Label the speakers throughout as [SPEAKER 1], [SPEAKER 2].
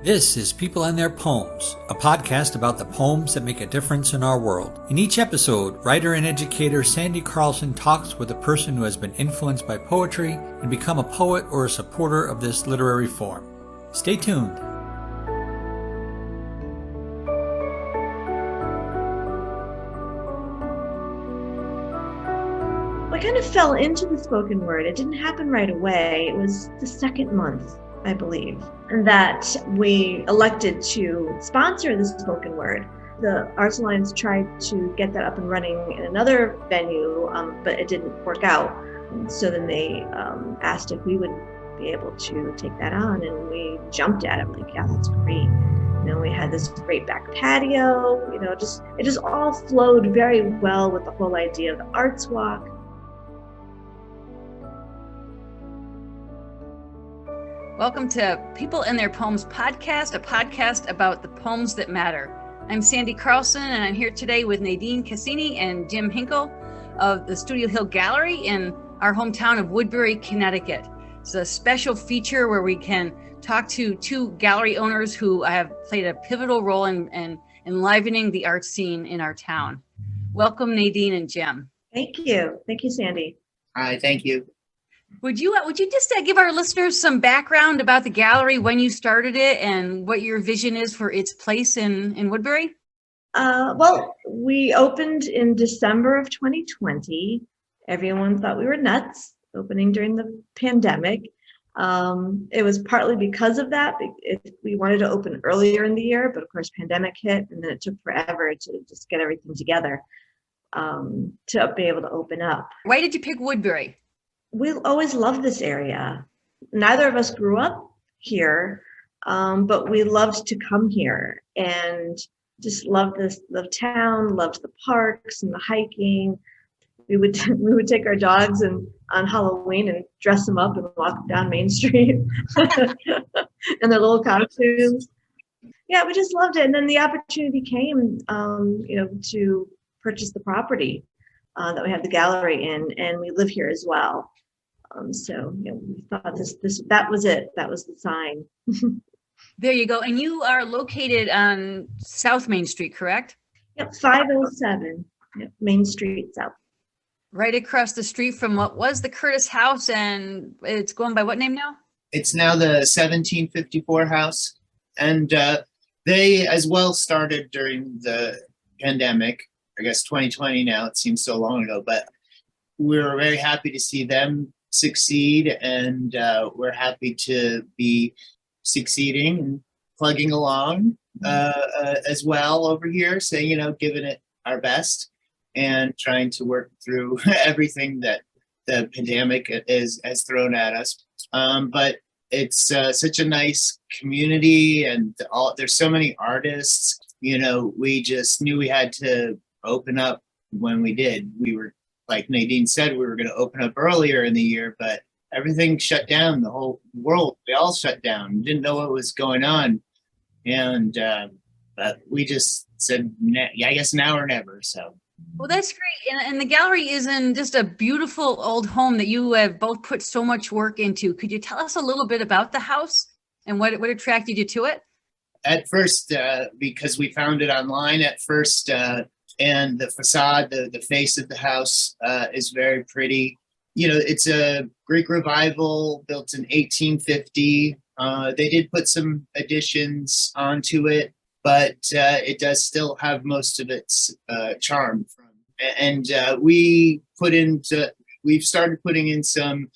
[SPEAKER 1] This is People and Their Poems, a podcast about the poems that make a difference in our world. In each episode, writer and educator Sandy Carlson talks with a person who has been influenced by poetry and become a poet or a supporter of this literary form. Stay tuned.
[SPEAKER 2] I kind of fell into the spoken word. It didn't happen right away. It was the second month, I believe, that we elected to sponsor the spoken word. The Arts Alliance tried to get that up and running in another venue, but it didn't work out. So then they asked if we would be able to take that on, and we jumped at it. Like, yeah, that's great. We had this great back patio. It just all flowed very well with the whole idea of the Arts Walk.
[SPEAKER 3] Welcome to People and Their Poems podcast, a podcast about the poems that matter. I'm Sandy Carlson, and I'm here today with Nadine, Cascini, and Jim Hinkle of the Studio Hill Gallery in our hometown of Woodbury, Connecticut. It's a special feature where we can talk to two gallery owners who have played a pivotal role in enlivening the art scene in our town. Welcome, Nadine and Jim.
[SPEAKER 2] Thank you. Thank you, Sandy.
[SPEAKER 4] Hi, thank you.
[SPEAKER 3] Would you just give our listeners some background about the gallery, when you started it, and what your vision is for its place in Woodbury?
[SPEAKER 2] Well, we opened in December of 2020. Everyone thought we were nuts, opening during the pandemic. It was partly because of that. We wanted to open earlier in the year, but of course, pandemic hit, and then it took forever to just get everything together to be able to open up.
[SPEAKER 3] Why did you pick Woodbury?
[SPEAKER 2] We always loved this area. Neither of us grew up here, but we loved to come here and just loved the town, loved the parks and the hiking. We would take our dogs on Halloween and dress them up and walk them down Main Street in their little costumes. Yeah, we just loved it. And then the opportunity came, to purchase the property that we have the gallery in, and we live here as well. We thought that was it. That was the sign.
[SPEAKER 3] There you go. And you are located on South Main Street, correct?
[SPEAKER 2] Yep, 507 Main Street South.
[SPEAKER 3] Right across the street from what was the Curtis House, and it's going by what name now?
[SPEAKER 4] It's now the 1754 House, and they as well started during the pandemic. I guess 2020 now, it seems so long ago, but we were very happy to see them succeed, and we're happy to be succeeding and plugging along as well over here. So, giving it our best and trying to work through everything that the pandemic has thrown at us. But it's such a nice community, and there's so many artists. We just knew we had to open up when we did. We were, like Nadine said, we were going to open up earlier in the year, but everything shut down. The whole world, we all shut down. Didn't know what was going on. And but we just said, I guess now or never. So.
[SPEAKER 3] Well, that's great. And the gallery is in just a beautiful old home that you have both put so much work into. Could you tell us a little bit about the house and what attracted you to it?
[SPEAKER 4] At first, because we found it online at first, and the facade, the face of the house is very pretty. It's a Greek revival built in 1850. They did put some additions onto it, but it does still have most of its charm. And we've started putting in some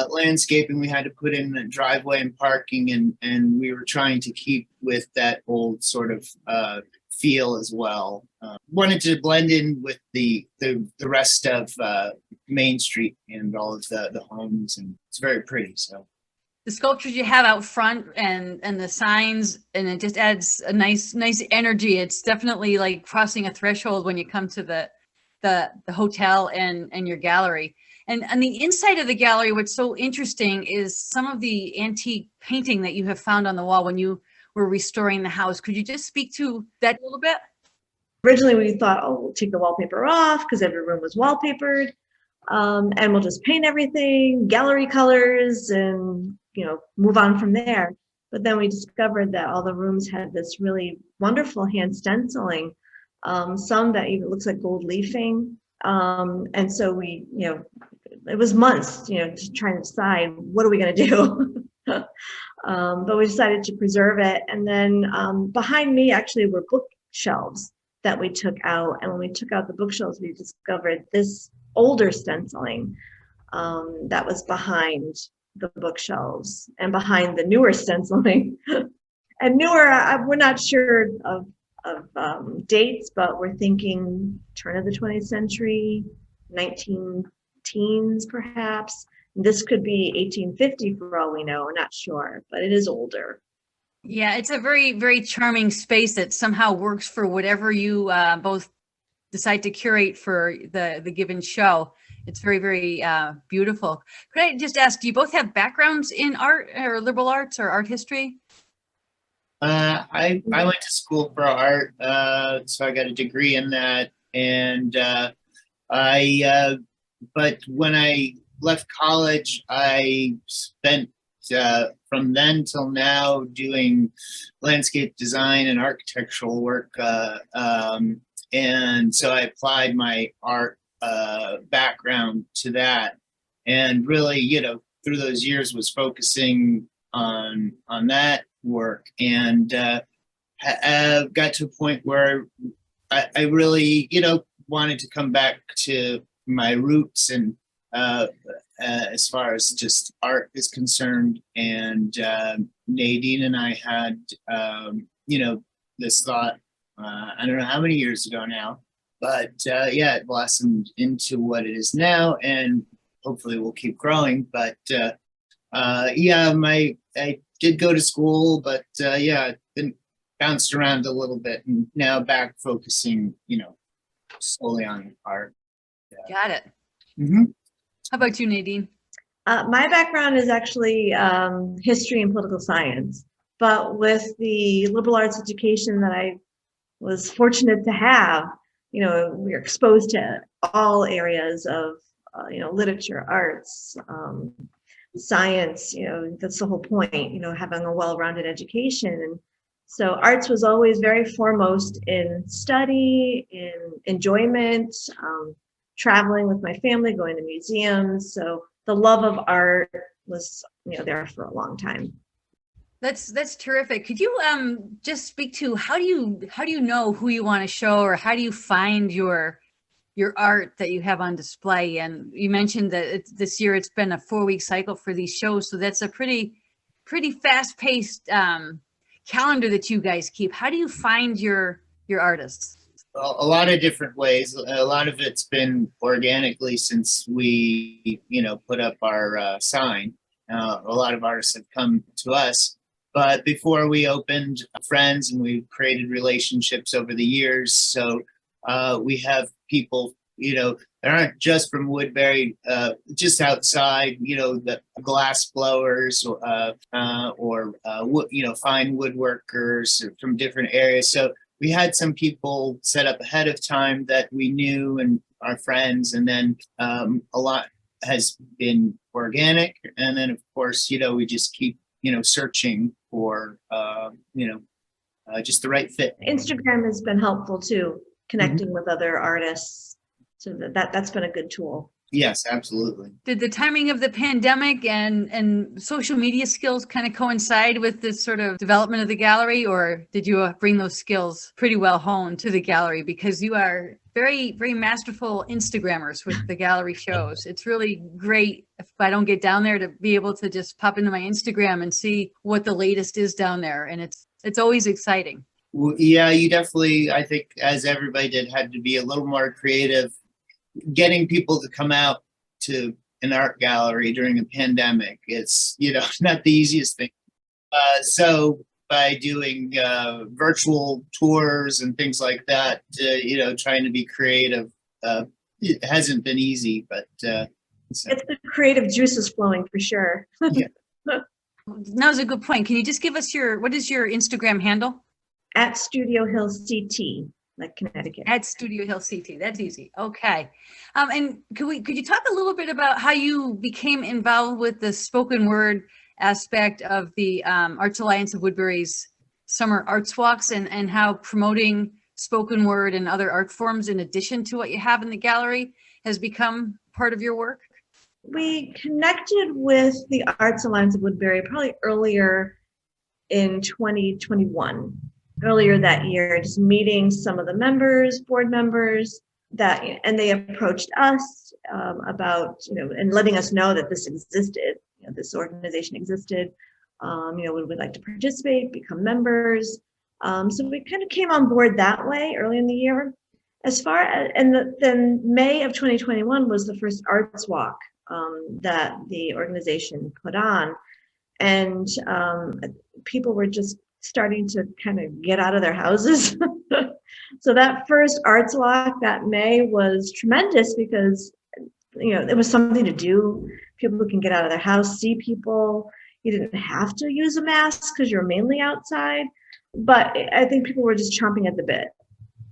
[SPEAKER 4] landscaping. We had to put in a driveway and parking, and we were trying to keep with that old sort of feel as well. Wanted to blend in with the rest of Main Street and all of the homes, and it's very pretty. So
[SPEAKER 3] the sculptures you have out front and the signs, and it just adds a nice energy. It's definitely like crossing a threshold when you come to the hotel and your gallery. And on the inside of the gallery, what's so interesting is some of the antique painting that you have found on the wall when you were restoring the house. Could you just speak to that a little bit?
[SPEAKER 2] Originally, we thought, we'll take the wallpaper off because every room was wallpapered, and we'll just paint everything, gallery colors, and move on from there. But then we discovered that all the rooms had this really wonderful hand stenciling, some that even looks like gold leafing. And so we, it was months, to try and decide what are we going to do. But we decided to preserve it. And then behind me actually were bookshelves that we took out. And when we took out the bookshelves, we discovered this older stenciling that was behind the bookshelves and behind the newer stenciling. And newer, we're not sure of dates, but we're thinking turn of the 20th century, 19 teens perhaps. This could be 1850 for all we know. We're not sure, but it is older.
[SPEAKER 3] Yeah, it's a very, very charming space that somehow works for whatever you both decide to curate for the given show. It's very, very beautiful. Could I just ask, do you both have backgrounds in art or liberal arts or art history?
[SPEAKER 4] I went to school for art, so I got a degree in that. And but when I left college, I spent from then till now doing landscape design and architectural work. And so I applied my art background to that, and really, through those years was focusing on that work, and got to a point where I really, wanted to come back to my roots, and as far as just art is concerned. And Nadine and I had, this thought, I don't know how many years ago now, but it blossomed into what it is now, and hopefully will keep growing. But I did go to school, but been bounced around a little bit, and now back focusing, solely on art.
[SPEAKER 3] Got it.
[SPEAKER 4] Mm-hmm.
[SPEAKER 3] How about you, Nadine?
[SPEAKER 2] My background is actually history and political science, but with the liberal arts education that I was fortunate to have, we were exposed to all areas of, literature, arts, science, that's the whole point, having a well-rounded education. And so arts was always very foremost in study, in enjoyment, traveling with my family, going to museums. So the love of art was, there for a long time.
[SPEAKER 3] That's terrific. Could you just speak to how do you know who you want to show, or how do you find your art that you have on display? And you mentioned that this year it's been a 4-week cycle for these shows, so that's a pretty fast-paced calendar that you guys keep. How do you find your artists?
[SPEAKER 4] A lot of different ways. A lot of it's been organically since we, put up our sign. A lot of artists have come to us. But before we opened, friends, and we've created relationships over the years. So we have people, that aren't just from Woodbury, just outside, the glass blowers or fine woodworkers from different areas. So we had some people set up ahead of time that we knew and our friends, and then a lot has been organic. And then, of course, we just keep, searching for, just the right fit.
[SPEAKER 2] Instagram has been helpful too, connecting with other artists. So that's been a good tool.
[SPEAKER 4] Yes, absolutely.
[SPEAKER 3] Did the timing of the pandemic and social media skills kind of coincide with this sort of development of the gallery, or did you bring those skills pretty well honed to the gallery? Because you are very, very masterful Instagrammers with the gallery shows. It's really great if I don't get down there to be able to just pop into my Instagram and see what the latest is down there. And it's always exciting.
[SPEAKER 4] Well, yeah, you definitely, I think, as everybody did, had to be a little more creative. Getting people to come out to an art gallery during a pandemic, it's, not the easiest thing. So by doing virtual tours and things like that, trying to be creative, it hasn't been easy, but
[SPEAKER 2] it's the creative juices flowing for sure.
[SPEAKER 4] Yeah.
[SPEAKER 3] Now's a good point. Can you just give us what is your Instagram handle?
[SPEAKER 2] At Studio Hill CT. Like Connecticut.
[SPEAKER 3] At Studio Hill CT. That's easy. Okay. And could you talk a little bit about how you became involved with the spoken word aspect of the Arts Alliance of Woodbury's summer arts walks and how promoting spoken word and other art forms in addition to what you have in the gallery has become part of your work?
[SPEAKER 2] We connected with the Arts Alliance of Woodbury probably earlier in 2021, earlier that year, just meeting some of the members, board members, and they approached us about, and letting us know that this existed, this organization existed. Would we like to participate, become members? So we kind of came on board that way early in the year. As far as, then May of 2021 was the first arts walk that the organization put on. And people were just starting to kind of get out of their houses. So that first arts walk that May was tremendous because, it was something to do. People can get out of their house, see people. You didn't have to use a mask because you're mainly outside. But I think people were just chomping at the bit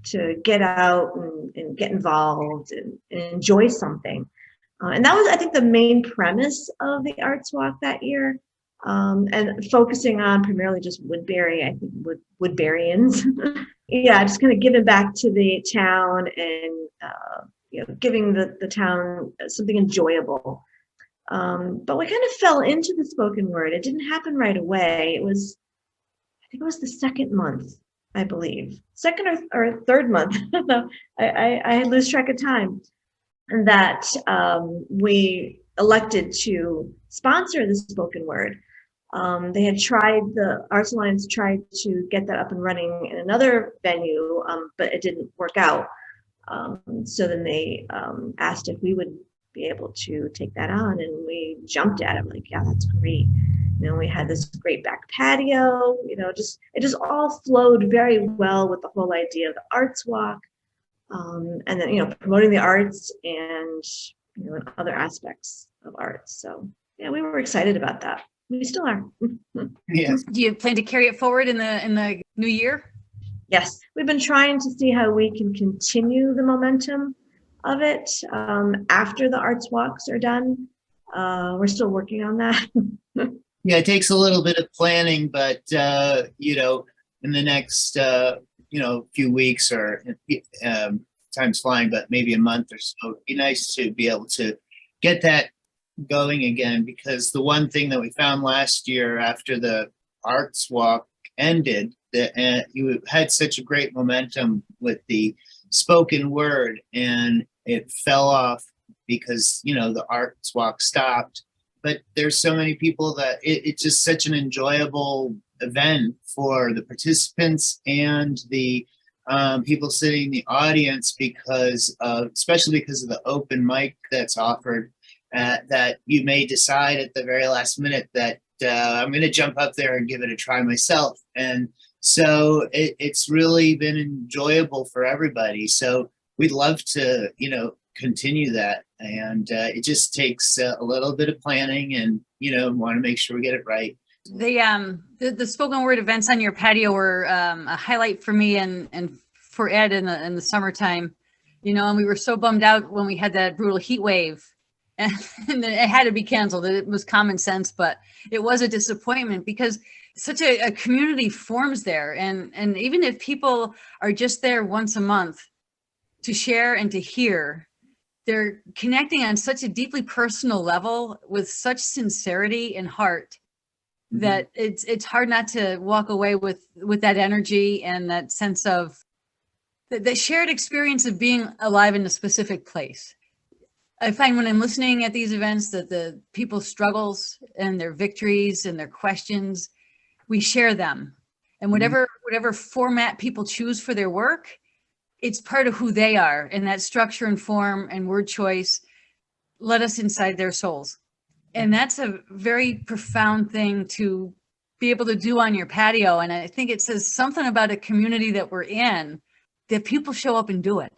[SPEAKER 2] to get out and get involved and enjoy something. And that was, I think, the main premise of the arts walk that year. And focusing on primarily just Woodbury, I think Woodburyans. Yeah, just kind of giving back to the town and giving the town something enjoyable. But we kind of fell into the spoken word. It didn't happen right away. I think it was the second month, I believe, second or third month. I lose track of time. And that we elected to sponsor the spoken word. The Arts Alliance tried to get that up and running in another venue, but it didn't work out. So then they asked if we would be able to take that on, and we jumped at it. Like, yeah, that's great. We had this great back patio. It just all flowed very well with the whole idea of the arts walk, and then promoting the arts and and other aspects of arts. So yeah, we were excited about that. We still are.
[SPEAKER 4] Yes.
[SPEAKER 3] Do you plan to carry it forward in the new year?
[SPEAKER 2] Yes, we've been trying to see how we can continue the momentum of it after the arts walks are done. We're still working on that.
[SPEAKER 4] Yeah, it takes a little bit of planning, but in the next few weeks or time's flying, but maybe a month or so, it'd be nice to be able to get that going again, because the one thing that we found last year after the arts walk ended, that you had such a great momentum with the spoken word, and it fell off because the arts walk stopped. But there's so many people that it's just such an enjoyable event for the participants and the people sitting in the audience, especially because of the open mic that's offered, that you may decide at the very last minute that I'm going to jump up there and give it a try myself. And so it's really been enjoyable for everybody. So we'd love to, continue that. And it just takes a little bit of planning and, want to make sure we get it right.
[SPEAKER 3] The spoken word events on your patio were a highlight for me and for Ed in the summertime, and we were so bummed out when we had that brutal heat wave and then it had to be canceled. It was common sense, but it was a disappointment because such a community forms there. And even if people are just there once a month to share and to hear, they're connecting on such a deeply personal level with such sincerity and heart that it's hard not to walk away with that energy and that sense of the shared experience of being alive in a specific place. I find when I'm listening at these events that the people's struggles and their victories and their questions, we share them. And whatever format people choose for their work, it's part of who they are. And that structure and form and word choice let us inside their souls. And that's a very profound thing to be able to do on your patio. And I think it says something about a community that we're in, that people show up and do it.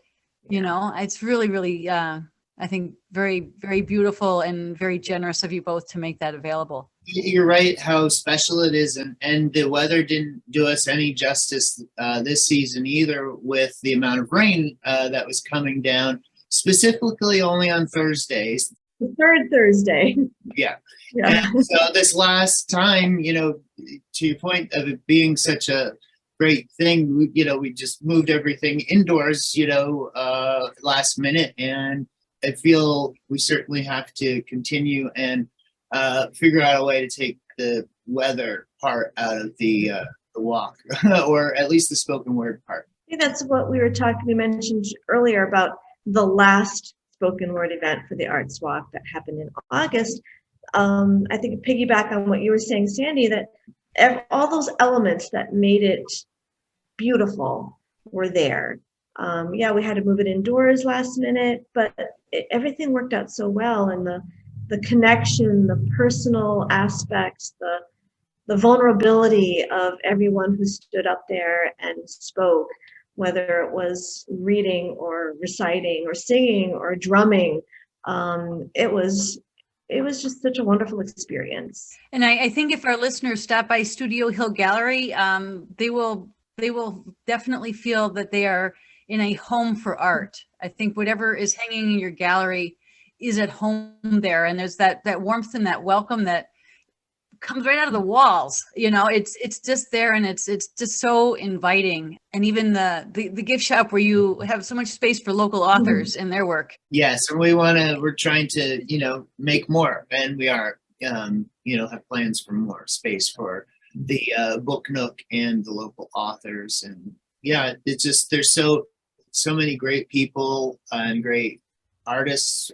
[SPEAKER 3] It's really, really, I think, very, very beautiful and very generous of you both to make that available.
[SPEAKER 4] You're right how special it is. And the weather didn't do us any justice this season either, with the amount of rain that was coming down, specifically only on Thursdays.
[SPEAKER 2] The third Thursday.
[SPEAKER 4] Yeah.
[SPEAKER 2] Yeah.
[SPEAKER 4] And so this last time, to your point of it being such a great thing, we just moved everything indoors, last minute. And I feel we certainly have to continue and figure out a way to take the weather part out of the walk, or at least the spoken word part.
[SPEAKER 2] I think that's what we mentioned earlier about the last spoken word event for the Arts Walk that happened in August. I think piggyback on what you were saying, Sandy, that all those elements that made it beautiful were there. Yeah, we had to move it indoors last minute, but everything worked out so well, and the connection, the personal aspects, the vulnerability of everyone who stood up there and spoke, whether it was reading or reciting or singing or drumming. It was just such a wonderful experience.
[SPEAKER 3] And I think if our listeners stop by Studio Hill Gallery, they will definitely feel that they are in a home for art. I think whatever is hanging in your gallery is at home there, and there's that warmth and that welcome that comes right out of the walls. It's just there, and it's just so inviting. And even the gift shop where you have so much space for local authors and their work.
[SPEAKER 4] Yes, and we're trying to make more, and we are have plans for more space for the book nook and the local authors. And yeah, it's just there's so many great people and great artists,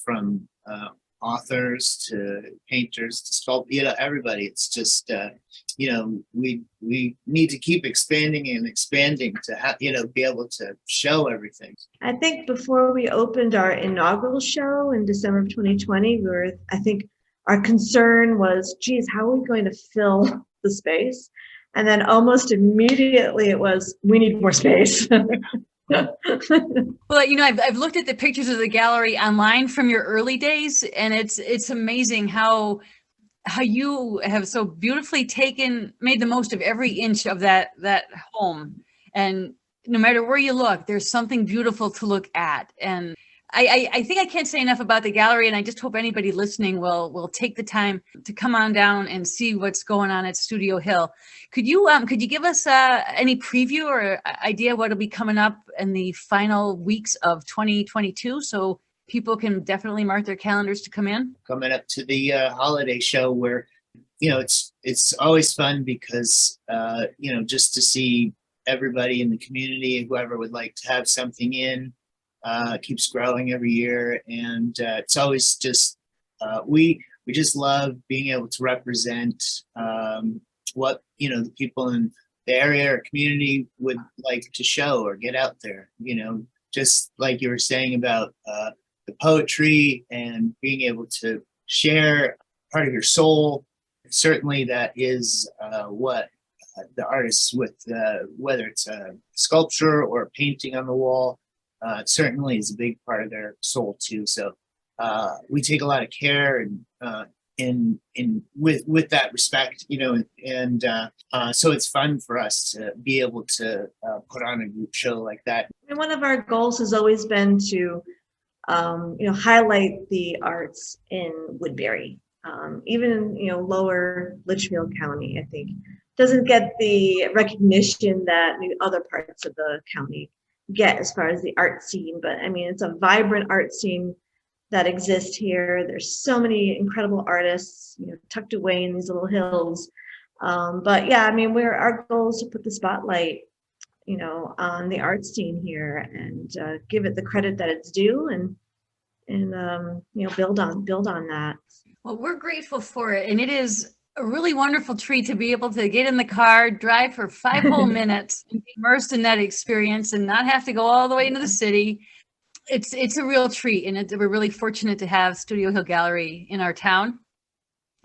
[SPEAKER 4] from authors to painters to sculptors, everybody. It's just we need to keep expanding and expanding to have be able to show everything.
[SPEAKER 2] I think before we opened our inaugural show in December of 2020, I think our concern was, geez, how are we going to fill the space? And then almost immediately it was, we need more space.
[SPEAKER 3] Well, I've looked at the pictures of the gallery online from your early days, and it's amazing how you have so beautifully made the most of every inch of that home. And no matter where you look, there's something beautiful to look at. And I think I can't say enough about the gallery, and I just hope anybody listening will take the time to come on down and see what's going on at Studio Hill. Could you give us any preview or idea what'll be coming up in the final weeks of 2022, so people can definitely mark their calendars to come in?
[SPEAKER 4] Coming up to the holiday show, where it's always fun because just to see everybody in the community, whoever would like to have something in. Keeps growing every year, and it's always just we just love being able to represent what the people in the area or community would like to show or get out there. Just like you were saying about the poetry and being able to share part of your soul. Certainly, that is what the artists with whether it's a sculpture or a painting on the wall. Certainly is a big part of their soul too. So we take a lot of care and with that respect, and so it's fun for us to be able to put on a group show like that.
[SPEAKER 2] And one of our goals has always been to highlight the arts in Woodbury, even in lower Litchfield County. I think doesn't get the recognition that maybe other parts of the county get as far as the art scene, but I mean, it's a vibrant art scene that exists here. There's so many incredible artists, tucked away in these little hills. But yeah, I mean, our goal is to put the spotlight, on the art scene here and give it the credit that it's due, and build on that.
[SPEAKER 3] Well, we're grateful for it, and it is a really wonderful treat to be able to get in the car, drive for 5 whole minutes, and be immersed in that experience, and not have to go all the way into the city. It's a real treat, and we're really fortunate to have Studio Hill Gallery in our town,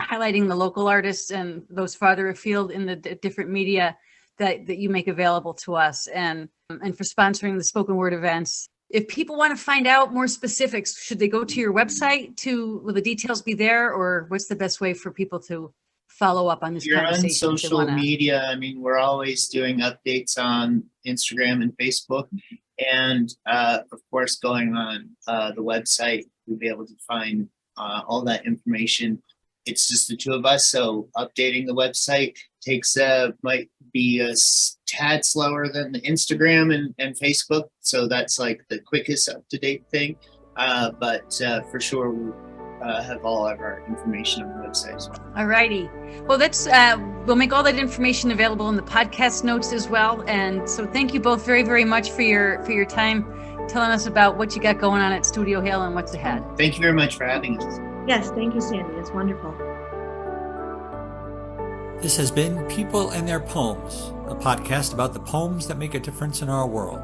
[SPEAKER 3] highlighting the local artists and those farther afield in the different media that you make available to us, and for sponsoring the spoken word events. If people want to find out more specifics, should they go to your website will the details be there, or what's the best way for people to follow up on this conversation?
[SPEAKER 4] You're on social media. I mean, we're always doing updates on Instagram and Facebook, and of course going on the website. you'll be able to find all that information. It's just the two of us, so updating the website takes might be a tad slower than the Instagram and Facebook. So that's like the quickest up-to-date thing. But for sure, we'll have all of our information on the website as well.
[SPEAKER 3] All righty. Well, that's we'll make all that information available in the podcast notes as well. And so thank you both very, very much for your time telling us about what you got going on at Studio Hill and what's ahead.
[SPEAKER 4] Thank you very much for having us.
[SPEAKER 2] Yes, thank you, Sandy. It's wonderful.
[SPEAKER 1] This has been People and Their Poems, a podcast about the poems that make a difference in our world.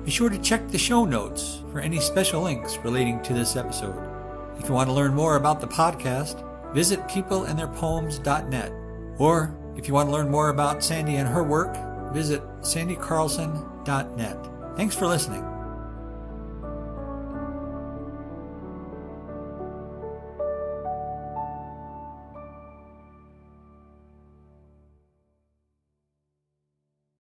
[SPEAKER 1] Be sure to check the show notes for any special links relating to this episode. If you want to learn more about the podcast, visit peopleandtheirpoems.net. Or if you want to learn more about Sandy and her work, visit sandycarlson.net. Thanks for listening.